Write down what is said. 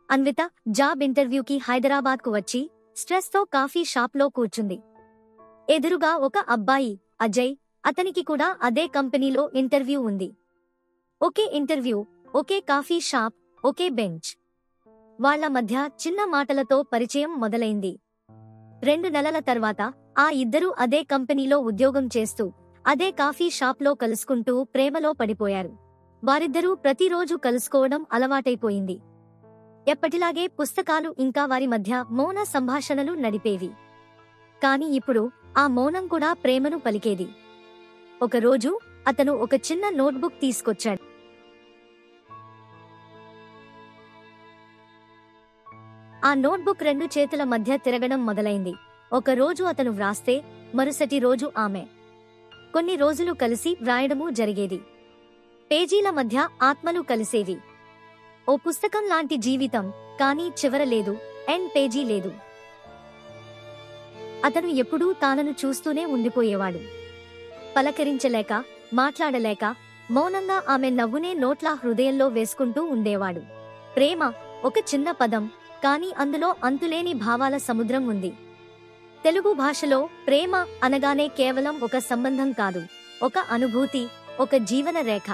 Anvitha job ఇంటర్వ్యూకి హైదరాబాద్కు వచ్చి స్ట్రెస్తో కాఫీ షాప్లో కూర్చుంది. ఎదురుగా ఒక అబ్బాయి అజయ్, అతనికి కూడా అదే కంపెనీలో ఇంటర్వ్యూ ఉంది. ఒకే ఇంటర్వ్యూ, ఒకే కాఫీ షాప్, ఒకే బెంచ్. వాళ్ల మధ్య చిన్న మాటలతో పరిచయం మొదలైంది. 2 నెలల తర్వాత ఆ ఇద్దరూ అదే కంపెనీలో ఉద్యోగం చేస్తూ అదే కాఫీ షాప్లో కలుసుకుంటూ ప్రేమలో పడిపోయారు. వారిద్దరూ ప్రతిరోజు కలుసుకోవడం అలవాటైపోయింది. ఎప్పటిలాగే పుస్తకాలు ఇంకా వారి మధ్య మౌన సంభాషణలు నడిపేవి. కాని ఇప్పుడు ఆ మౌనం కూడా ప్రేమను పలికేది. ఒకరోజు అతను ఒక చిన్న నోట్బుక్ తీసుకొచ్చాడు. ఆ నోట్బుక్ 2 చేతుల మధ్య తిరగడం మొదలైంది. ఒక రోజు అతను వ్రాస్తే మరుసటి రోజు ఆమె. కొన్ని రోజులు కలిసి వ్రాయడమూ జరిగేది. పేజీల మధ్య ఆత్మలు కలిసేవి. ఓ పుస్తకం లాంటి జీవితం, కానీ చివర లేదు, ఎండ్ పేజీ లేదు. అతను ఎప్పుడూ తానను చూస్తూనే ఉండిపోయేవాడు. పలకరించలేక, మాట్లాడలేక, మౌనంగా ఆమె నవ్వునే నోట్లా హృదయంలో వేసుకుంటూ ఉండేవాడు. ప్రేమ ఒక చిన్న పదం, కానీ అందులో అంతులేని భావాల సముద్రం ఉంది. తెలుగు భాషలో ప్రేమ అనగానే కేవలం ఒక సంబంధం కాదు, ఒక అనుభూతి, ఒక జీవన రేఖ.